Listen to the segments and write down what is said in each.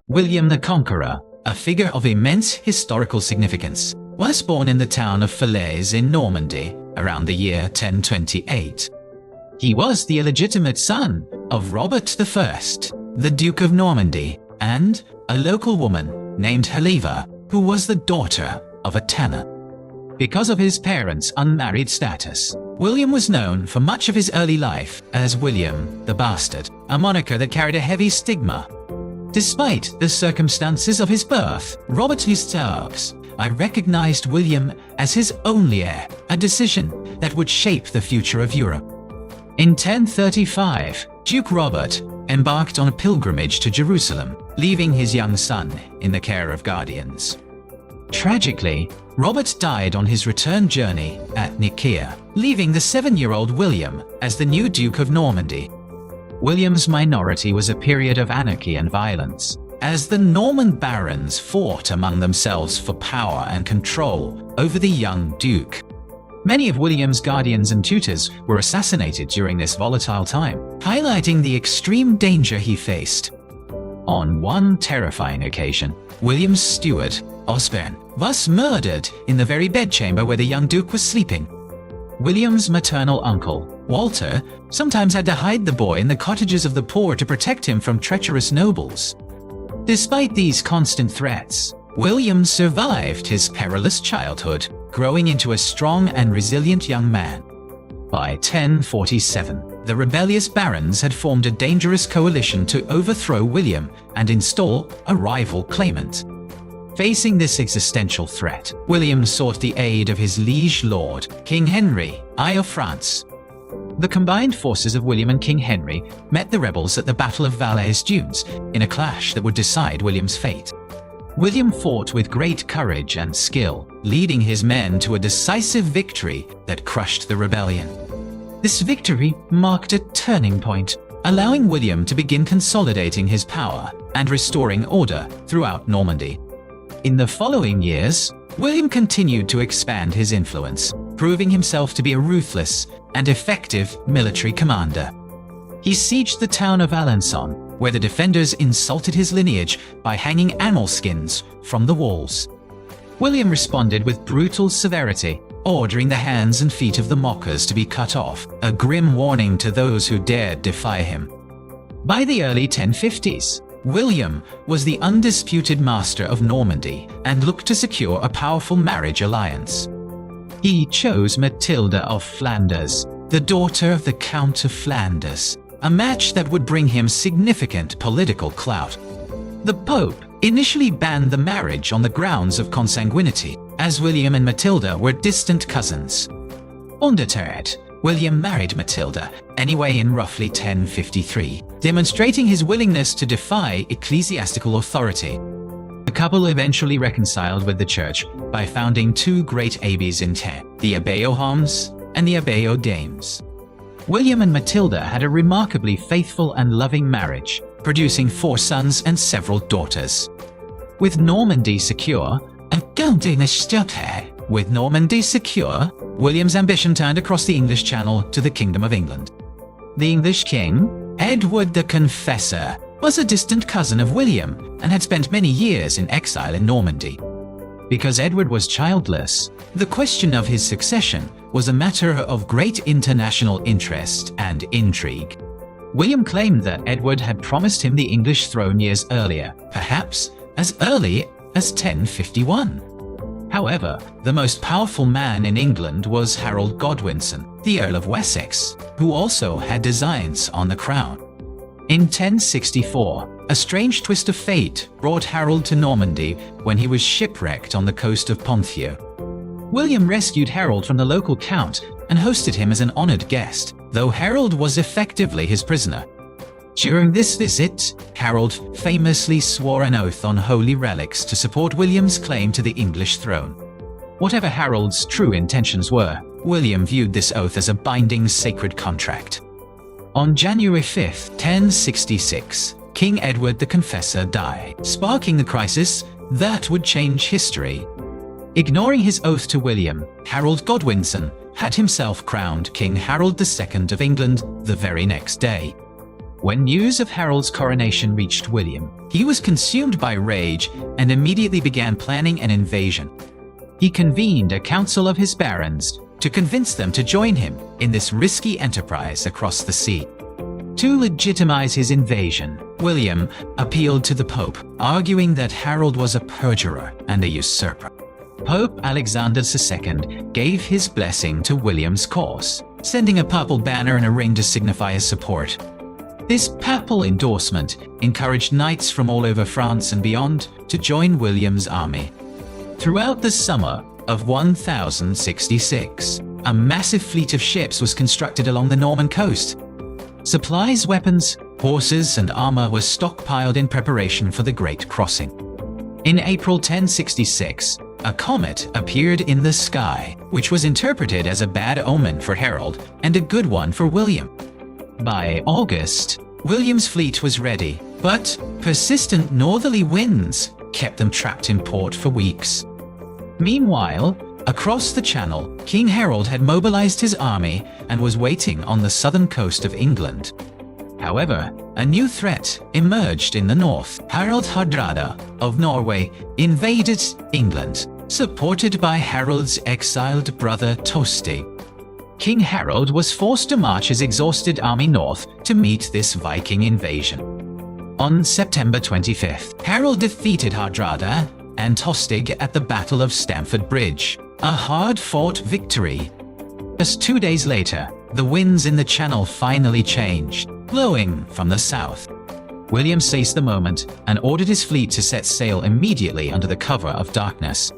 William the Conqueror, a figure of immense historical significance, was born in the town of Falaise in Normandy around the year 1028. He was the illegitimate son of Robert I, the Duke of Normandy, and a local woman named Helena, who was the daughter of a tanner. Because of his parents' unmarried status, William was known for much of his early life as William the Bastard, a moniker that carried a heavy stigma. Despite the circumstances of his birth, Robert Husserls, I recognized William as his only heir, a decision that would shape the future of Europe. In 1035, Duke Robert embarked on a pilgrimage to Jerusalem, leaving his young son in the care of guardians. Tragically, Robert died on his return journey at Nicaea, leaving the 7-year-old William as the new Duke of Normandy. William's minority was a period of anarchy and violence, as the Norman barons fought among themselves for power and control over the young duke. Many of William's guardians and tutors were assassinated during this volatile time, highlighting the extreme danger he faced. On one terrifying occasion, William's steward, Osborne, was murdered in the very bedchamber where the young duke was sleeping. William's maternal uncle, Walter, sometimes had to hide the boy in the cottages of the poor to protect him from treacherous nobles. Despite these constant threats, William survived his perilous childhood, growing into a strong and resilient young man. By 1047, the rebellious barons had formed a dangerous coalition to overthrow William and install a rival claimant. Facing this existential threat, William sought the aid of his liege lord, King Henry I of France. The combined forces of William and King Henry met the rebels at the Battle of Valais Dunes in a clash that would decide William's fate. William fought with great courage and skill, leading his men to a decisive victory that crushed the rebellion. This victory marked a turning point, allowing William to begin consolidating his power and restoring order throughout Normandy. In the following years, William continued to expand his influence, proving himself to be a ruthless and effective military commander. He sieged the town of Alençon, where the defenders insulted his lineage by hanging animal skins from the walls. William responded with brutal severity, ordering the hands and feet of the mockers to be cut off, a grim warning to those who dared defy him. By the early 1050s, William was the undisputed master of Normandy and looked to secure a powerful marriage alliance. He chose Matilda of Flanders, the daughter of the Count of Flanders, a match that would bring him significant political clout. The Pope initially banned the marriage on the grounds of consanguinity, as William and Matilda were distant cousins. Undeterred, William married Matilda anyway in roughly 1053, demonstrating his willingness to defy ecclesiastical authority. The couple eventually reconciled with the church by founding two great abbeys in Caen, the Abbey aux Hommes and the Abbey aux Dames. William and Matilda had a remarkably faithful and loving marriage, producing 4 sons and several daughters. With Normandy secure, William's ambition turned across the English Channel to the Kingdom of England. The English king, Edward the Confessor, was a distant cousin of William and had spent many years in exile in Normandy. Because Edward was childless, the question of his succession was a matter of great international interest and intrigue. William claimed that Edward had promised him the English throne years earlier, perhaps as early as 1051. However, the most powerful man in England was Harold Godwinson, the Earl of Wessex, who also had designs on the crown. In 1064, a strange twist of fate brought Harold to Normandy when he was shipwrecked on the coast of Ponthieu. William rescued Harold from the local count and hosted him as an honored guest, though Harold was effectively his prisoner. During this visit, Harold famously swore an oath on holy relics to support William's claim to the English throne. Whatever Harold's true intentions were, William viewed this oath as a binding sacred contract. On January 5, 1066, King Edward the Confessor died, sparking the crisis that would change history. Ignoring his oath to William, Harold Godwinson had himself crowned King Harold II of England the very next day. When news of Harold's coronation reached William, he was consumed by rage and immediately began planning an invasion. He convened a council of his barons to convince them to join him in this risky enterprise across the sea. To legitimize his invasion, William appealed to the Pope, arguing that Harold was a perjurer and a usurper. Pope Alexander II gave his blessing to William's cause, sending a papal banner and a ring to signify his support. This papal endorsement encouraged knights from all over France and beyond to join William's army. Throughout the summer of 1066, a massive fleet of ships was constructed along the Norman coast. Supplies, weapons, horses, and armor were stockpiled in preparation for the Great Crossing. In April 1066, a comet appeared in the sky, which was interpreted as a bad omen for Harold and a good one for William. By August, William's fleet was ready, but persistent northerly winds kept them trapped in port for weeks. Meanwhile, across the Channel, King Harold had mobilized his army and was waiting on the southern coast of England. However, a new threat emerged in the north. Harald Hardrada of Norway invaded England, supported by Harold's exiled brother Tostig. King Harold was forced to march his exhausted army north to meet this Viking invasion. On September 25th, Harold defeated Hardrada and Tostig at the Battle of Stamford Bridge, a hard-fought victory. Just 2 days later, the winds in the Channel finally changed, blowing from the south. William seized the moment and ordered his fleet to set sail immediately under the cover of darkness.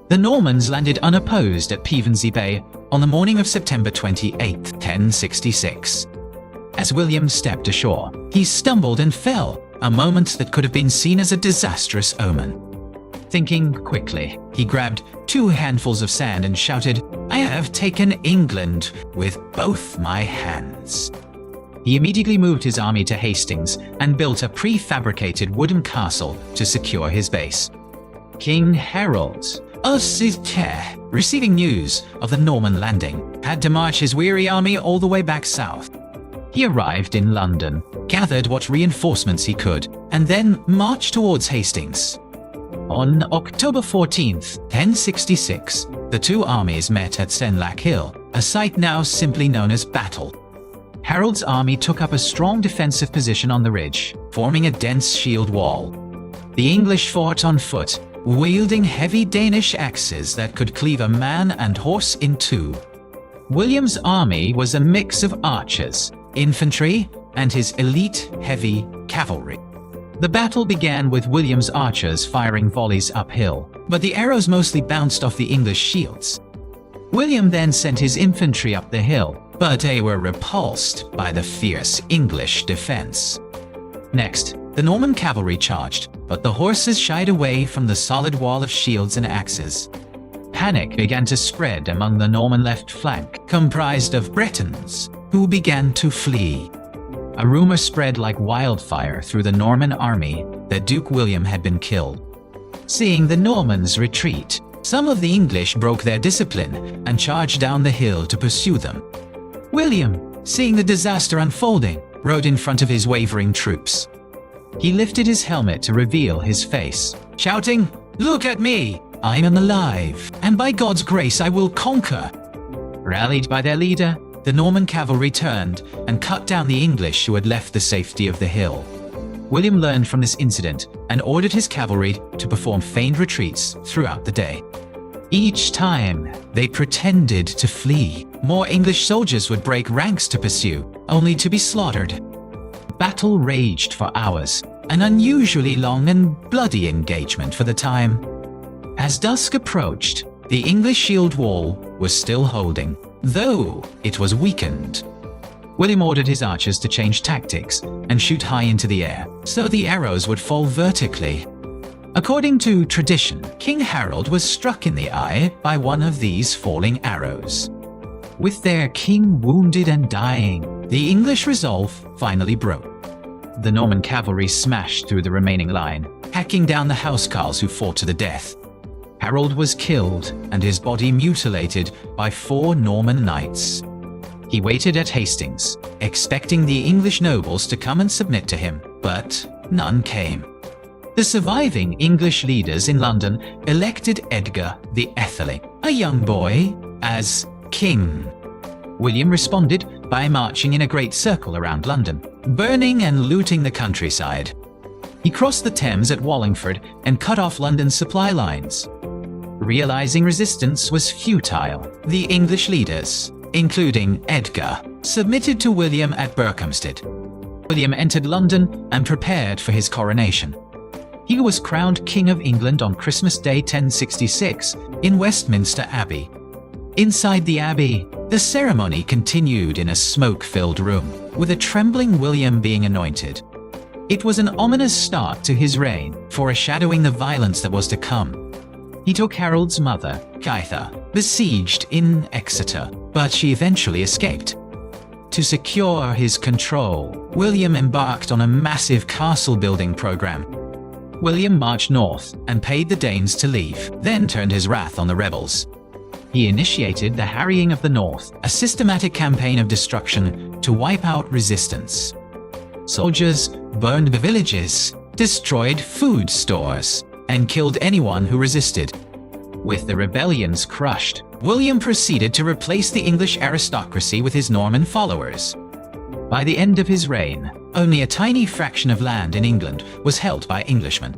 The Normans landed unopposed at Pevensey Bay on the morning of September 28, 1066. As William stepped ashore, he stumbled and fell, a moment that could have been seen as a disastrous omen. Thinking quickly, he grabbed 2 handfuls of sand and shouted, "I have taken England with both my hands." He immediately moved his army to Hastings and built a prefabricated wooden castle to secure his base. King Harold of Scythia, receiving news of the Norman landing, had to march his weary army all the way back south. He arrived in London, gathered what reinforcements he could, and then marched towards Hastings. On October 14th, 1066, the two armies met at Senlac Hill, a site now simply known as Battle. Harold's army took up a strong defensive position on the ridge, forming a dense shield wall. The English fought on foot, wielding heavy Danish axes that could cleave a man and horse in two. William's army was a mix of archers, infantry, and his elite heavy cavalry. The battle began with William's archers firing volleys uphill, but the arrows mostly bounced off the English shields. William then sent his infantry up the hill, but they were repulsed by the fierce English defense. Next, the Norman cavalry charged, but the horses shied away from the solid wall of shields and axes. Panic began to spread among the Norman left flank, comprised of Bretons, who began to flee. A rumor spread like wildfire through the Norman army that Duke William had been killed. Seeing the Normans retreat, some of the English broke their discipline and charged down the hill to pursue them. William, seeing the disaster unfolding, rode in front of his wavering troops. He lifted his helmet to reveal his face, shouting, "Look at me! I am alive, and by God's grace I will conquer." Rallied by their leader, the Norman cavalry turned and cut down the English who had left the safety of the hill. William learned from this incident and ordered his cavalry to perform feigned retreats throughout the day. Each time they pretended to flee, more English soldiers would break ranks to pursue, only to be slaughtered. Battle raged for hours, an unusually long and bloody engagement for the time. As dusk approached, the English shield wall was still holding, though it was weakened. William ordered his archers to change tactics and shoot high into the air, so the arrows would fall vertically. According to tradition, King Harold was struck in the eye by one of these falling arrows. With their king wounded and dying, the English resolve finally broke. The Norman cavalry smashed through the remaining line, hacking down the housecarls who fought to the death. Harold was killed and his body mutilated by 4 Norman knights. He waited at Hastings, expecting the English nobles to come and submit to him, but none came. The surviving English leaders in London elected Edgar the Atheling, a young boy, as king. William responded by marching in a great circle around London, burning and looting the countryside. He crossed the Thames at Wallingford and cut off London's supply lines. Realizing resistance was futile, the English leaders, including Edgar, submitted to William at Berkhamsted. William entered London and prepared for his coronation. He was crowned King of England on Christmas Day 1066 in Westminster Abbey. Inside the abbey, the ceremony continued in a smoke-filled room, with a trembling William being anointed. It was an ominous start to his reign, foreshadowing the violence that was to come. He took Harold's mother, Gaitha, besieged in Exeter, but she eventually escaped. To secure his control, William embarked on a massive castle-building program. William marched north and paid the Danes to leave, then turned his wrath on the rebels. He initiated the Harrying of the North, a systematic campaign of destruction to wipe out resistance. Soldiers burned the villages, destroyed food stores, and killed anyone who resisted. With the rebellions crushed, William proceeded to replace the English aristocracy with his Norman followers. By the end of his reign, only a tiny fraction of land in England was held by Englishmen.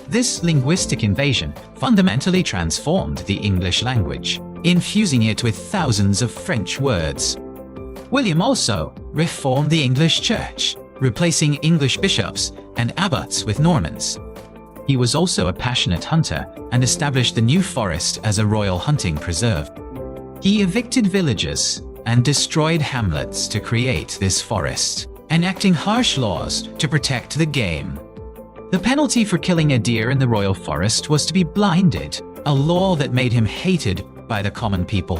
This linguistic invasion fundamentally transformed the English language, infusing it with thousands of French words. William also reformed the English church, replacing English bishops and abbots with Normans. He was also a passionate hunter and established the New Forest as a royal hunting preserve. He evicted villagers and destroyed hamlets to create this forest, enacting harsh laws to protect the game. The penalty for killing a deer in the royal forest was to be blinded, a law that made him hated by the common people.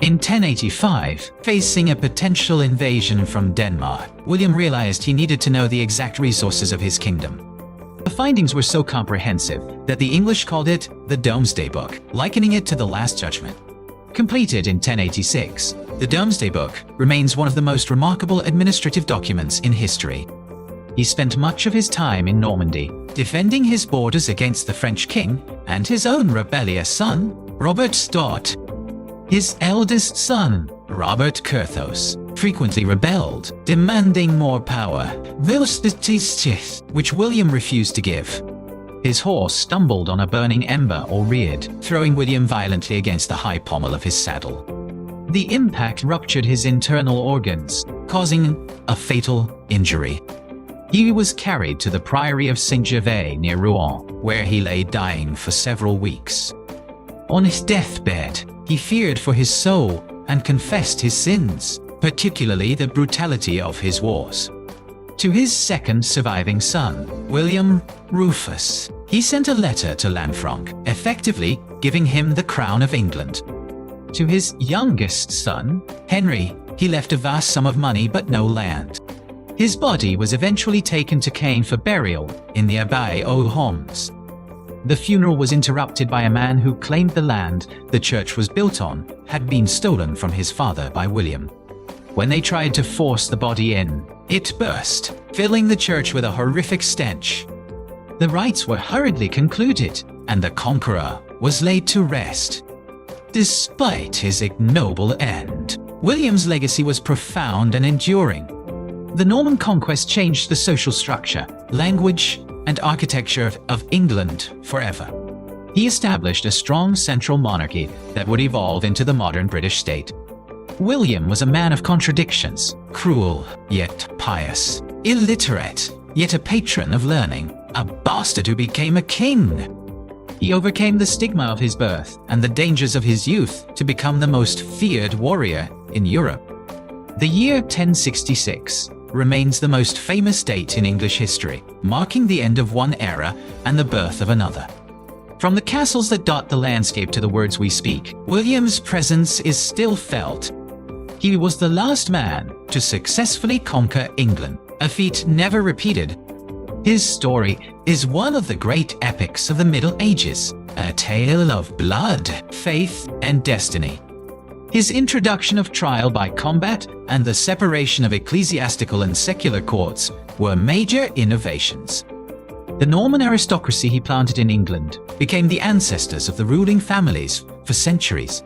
In 1085, facing a potential invasion from Denmark, William realized he needed to know the exact resources of his kingdom. The findings were so comprehensive that the English called it the Domesday Book, likening it to the Last Judgment. Completed in 1086, the Domesday Book remains one of the most remarkable administrative documents in history. He spent much of his time in Normandy, defending his borders against the French king and his own rebellious son, Robert Stott. His eldest son, Robert Curthose, frequently rebelled, demanding more power, which William refused to give. His horse stumbled on a burning ember or reared, throwing William violently against the high pommel of his saddle. The impact ruptured his internal organs, causing a fatal injury. He was carried to the Priory of Saint-Gervais near Rouen, where he lay dying for several weeks. On his deathbed, he feared for his soul and confessed his sins, particularly the brutality of his wars. To his second surviving son, William Rufus, he sent a letter to Lanfranc, effectively giving him the crown of England. To his youngest son, Henry, he left a vast sum of money but no land. His body was eventually taken to Caen for burial in the Abbaye aux Hommes. The funeral was interrupted by a man who claimed the land the church was built on had been stolen from his father by William. When they tried to force the body in, it burst, filling the church with a horrific stench. The rites were hurriedly concluded, and the Conqueror was laid to rest. Despite his ignoble end, William's legacy was profound and enduring. The Norman Conquest changed the social structure, language, and architecture of England forever. He established a strong central monarchy that would evolve into the modern British state. William was a man of contradictions, cruel yet pious, illiterate yet a patron of learning, a bastard who became a king. He overcame the stigma of his birth and the dangers of his youth to become the most feared warrior in Europe. The year 1066 remains the most famous date in English history, marking the end of one era and the birth of another. From the castles that dot the landscape to the words we speak, William's presence is still felt. He was the last man to successfully conquer England, a feat never repeated. His story is one of the great epics of the Middle Ages, a tale of blood, faith, and destiny. His introduction of trial by combat and the separation of ecclesiastical and secular courts were major innovations. The Norman aristocracy he planted in England became the ancestors of the ruling families for centuries.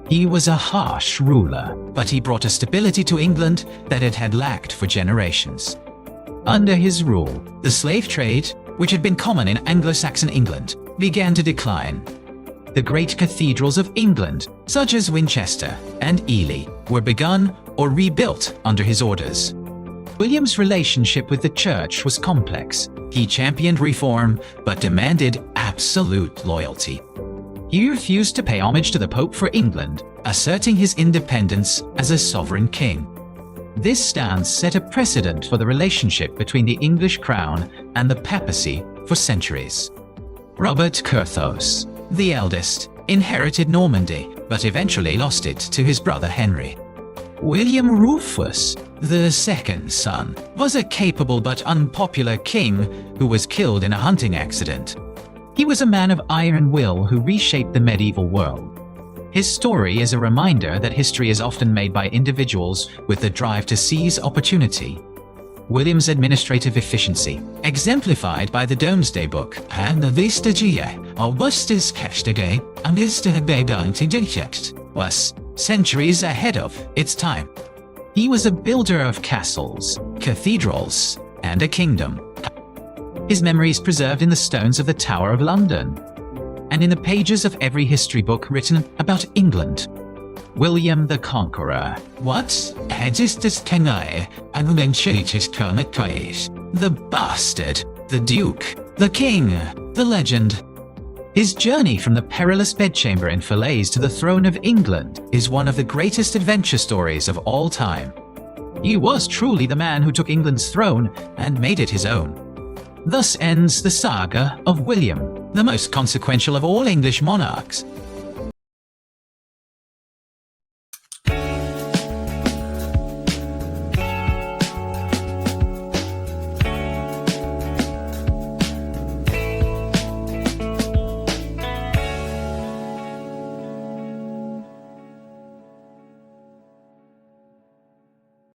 He was a harsh ruler, but he brought a stability to England that it had lacked for generations. Under his rule, the slave trade, which had been common in Anglo-Saxon England, began to decline. The great cathedrals of England, such as Winchester and Ely, were begun or rebuilt under his orders. William's relationship with the church was complex. He championed reform, but demanded absolute loyalty. He refused to pay homage to the Pope for England, asserting his independence as a sovereign king. This stance set a precedent for the relationship between the English crown and the papacy for centuries. Robert Curthose, the eldest, inherited Normandy, but eventually lost it to his brother Henry. William Rufus, the second son, was a capable but unpopular king who was killed in a hunting accident. He was a man of iron will who reshaped the medieval world. His story is a reminder that history is often made by individuals with the drive to seize opportunity. William's administrative efficiency, exemplified by the Domesday Book and the Vistagia, Augustus Castigay, and was centuries ahead of its time. He was a builder of castles, cathedrals, and a kingdom. His memory is preserved in the stones of the Tower of London and in the pages of every history book written about England. William the Conqueror. What? The bastard, the duke, the king, the legend. His journey from the perilous bedchamber in Falaise to the throne of England is one of the greatest adventure stories of all time. He was truly the man who took England's throne and made it his own. Thus ends the saga of William, the most consequential of all English monarchs.